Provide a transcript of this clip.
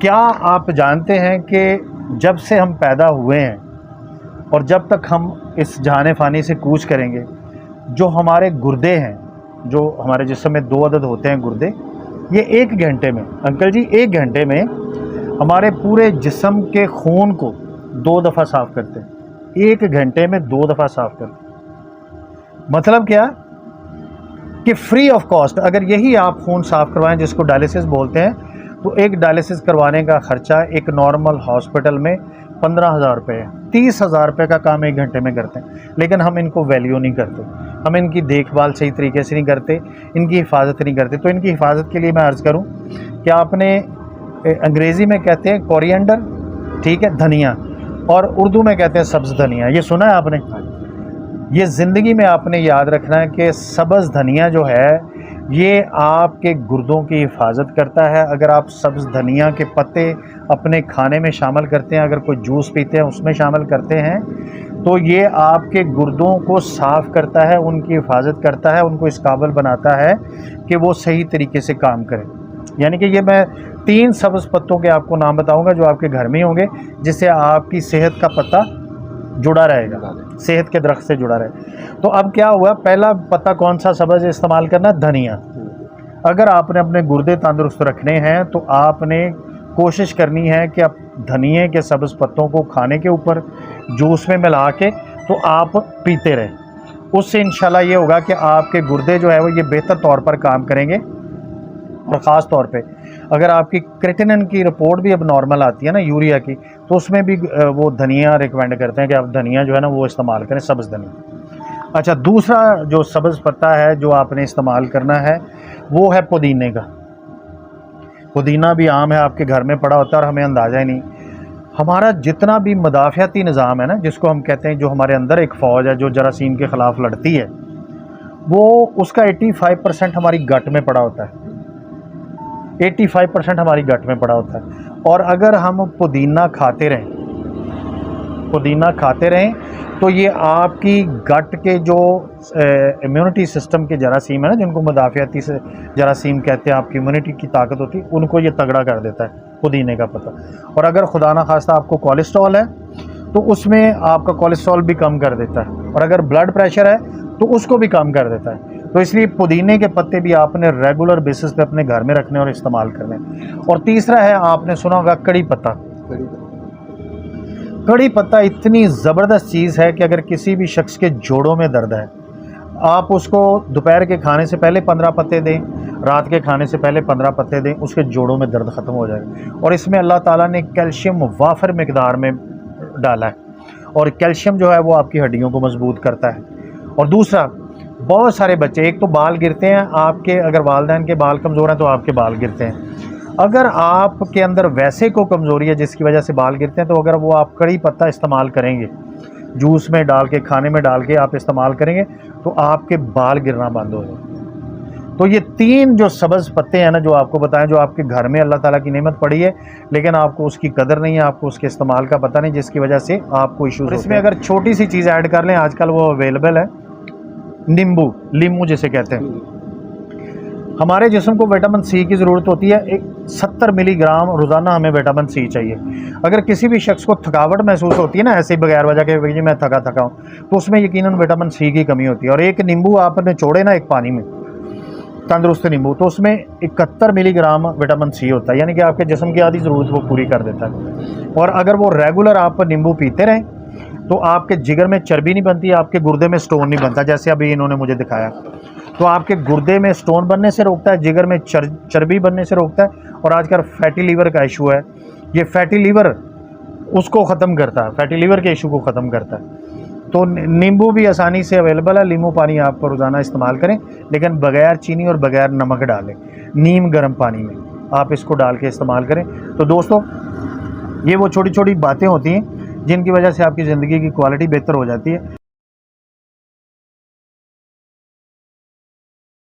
क्या आप जानते हैं कि जब से हम पैदा हुए हैं और जब तक हम इस जहान फ़ानी से कूच करेंगे, जो हमारे गुर्दे हैं, जो हमारे जिस्म में 2 अदद होते हैं गुर्दे, ये 1 घंटे में, अंकल जी 1 घंटे में हमारे पूरे जिस्म के खून को 2 दफ़ा साफ़ करते हैं। 1 घंटे में 2 दफ़ा साफ़ करते हैं। मतलब क्या कि फ्री ऑफ कॉस्ट अगर यही आप खून साफ़ करवाएं, जिसको डायलिसिस बोलते हैं, तो एक डायलिसिस करवाने का ख़र्चा एक नॉर्मल हॉस्पिटल में 15,000 रुपये है। 30,000 रुपये का काम 1 घंटे में करते हैं, लेकिन हम इनको वैल्यू नहीं करते, हम इनकी देखभाल सही तरीके से नहीं करते, इनकी हिफाजत नहीं करते। तो इनकी हिफाजत के लिए मैं अर्ज़ करूं कि आपने अंग्रेज़ी में कहते हैं कोरिएंडर, ठीक है, धनिया, और उर्दू में कहते हैं सब्ज़ धनिया। ये सुना है आपने? ये ज़िंदगी में आपने याद रखना है कि सब्ज़ धनिया जो है ये आपके गुर्दों की हिफाजत करता है। अगर आप सब्ज़ धनिया के पत्ते अपने खाने में शामिल करते हैं, अगर कोई जूस पीते हैं उसमें शामिल करते हैं, तो ये आपके गुर्दों को साफ़ करता है, उनकी हिफाजत करता है, उनको इस काबिल बनाता है कि वो सही तरीके से काम करें। यानी कि ये मैं 3 सब्ज़ पत्तों के आपको नाम बताऊंगा जो आपके घर में होंगे, जिससे आपकी सेहत का पत्ता जुड़ा रहेगा, सेहत के दरख्त से जुड़ा रहे। तो अब क्या हुआ, पहला पत्ता कौन सा सब्ज़ इस्तेमाल करना? धनिया। अगर आपने अपने गुर्दे तंदुरुस्त रखने हैं तो आपने कोशिश करनी है कि आप धनिए के सब्ज़ पत्तों को खाने के ऊपर जूस में मिला के तो आप पीते रहें। उससे इंशाल्लाह ये होगा कि आपके गुर्दे जो है वो ये बेहतर तौर पर काम करेंगे। और ख़ास तौर पे अगर आपकी क्रेटिनिन की रिपोर्ट भी अब नॉर्मल आती है ना, यूरिया की, तो उसमें भी वो धनिया रिकमेंड करते हैं कि आप धनिया जो है ना वो इस्तेमाल करें, सब्ज़ धनिया। अच्छा, दूसरा जो सब्ज़ पत्ता है जो आपने इस्तेमाल करना है वो है पुदीने का। पुदीना भी आम है, आपके घर में पड़ा होता है और हमें अंदाज़ा ही नहीं। हमारा जितना भी मदाफ़ियाती निज़ाम है ना, जिसको हम कहते हैं, जो हमारे अंदर एक फ़ौज है जो जरासीम के ख़िलाफ़ लड़ती है, वो उसका 85% हमारी गट में पड़ा होता है। 85% हमारी गट में पड़ा होता है। और अगर हम पुदीना खाते रहें तो ये आपकी गट के जो इम्यूनिटी सिस्टम के जरासीम है ना, जिनको मुदाफ़ियाती से जरासीम कहते हैं, आपकी इम्यूनिटी की ताकत होती है, उनको ये तगड़ा कर देता है पुदीने का पत्ता। और अगर खुदा ना खास्ता आपको कोलेस्ट्रॉल है तो उसमें आपका कोलेस्ट्रॉल भी कम कर देता है, और अगर ब्लड प्रेशर है तो उसको भी कम कर देता है। तो इसलिए पुदीने के पत्ते भी आपने रेगुलर बेसिस पे अपने घर में रखने और इस्तेमाल करने। और तीसरा है, आपने सुना होगा कड़ी पत्ता। कड़ी पत्ता इतनी ज़बरदस्त चीज़ है कि अगर किसी भी शख्स के जोड़ों में दर्द है, आप उसको दोपहर के खाने से पहले 15 पत्ते दें, रात के खाने से पहले 15 पत्ते दें, उसके जोड़ों में दर्द ख़त्म हो जाएगा। और इसमें अल्लाह ताला ने कैल्शियम वाफर मिकदार में डाला है, और कैल्शियम जो है वो आपकी हड्डियों को मजबूत करता है। और दूसरा, बहुत सारे बच्चे, एक तो बाल गिरते हैं आपके, अगर वालिदैन के बाल कमज़ोर हैं तो आपके बाल गिरते हैं। अगर आपके अंदर वैसे को कमज़ोरी है जिसकी वजह से बाल गिरते हैं, तो अगर वो आप कड़ी पत्ता इस्तेमाल करेंगे, जूस में डाल के, खाने में डाल के आप इस्तेमाल करेंगे, तो आपके बाल गिरना बंद हो जाए। तो ये 3 जो सब्ज़ पत्ते हैं ना, जो आपको बताएं, जो आपके घर में अल्लाह ताला की नेमत पड़ी है, लेकिन आपको उसकी कदर नहीं है, आपको उसके इस्तेमाल का पता नहीं, जिसकी वजह से आपको इशूज़। इसमें अगर छोटी सी चीज़ ऐड कर लें, आजकल वो अवेलेबल है, नींबू जिसे कहते हैं। हमारे जिस्म को विटामिन सी की ज़रूरत होती है, एक 70 मिलीग्राम रोज़ाना हमें विटामिन सी चाहिए। अगर किसी भी शख्स को थकावट महसूस होती है ना, ऐसे ही बगैर वजह के, जी मैं थका हूँ, तो उसमें यकीनन विटामिन सी की कमी होती है। और एक नींबू आपने छोड़े ना एक पानी में, तंदुरुस्त नींबू, तो उसमें 71 मिलीग्राम विटामिन सी होता है, यानी कि आपके जिस्म की आधी ज़रूरत वो पूरी कर देता है। और अगर वो रेगुलर आप नींबू पीते रहें तो आपके जिगर में चर्बी नहीं बनती, आपके गुर्दे में स्टोन नहीं बनता, जैसे अभी इन्होंने मुझे दिखाया। तो आपके गुर्दे में स्टोन बनने से रोकता है, जिगर में चर्बी बनने से रोकता है। और आजकल फैटी लीवर का इशू है, ये फैटी लीवर उसको ख़त्म करता है, फैटी लीवर के इशू को ख़त्म करता है। तो नींबू भी आसानी से अवेलेबल है। नींबू पानी आप रोज़ाना इस्तेमाल करें, लेकिन बगैर चीनी और बगैर नमक डालें, नीम गर्म पानी में आप इसको डाल के इस्तेमाल करें। तो दोस्तों, ये वो छोटी छोटी बातें होती हैं जिनकी वजह से आपकी ज़िंदगी की क्वालिटी बेहतर हो जाती है।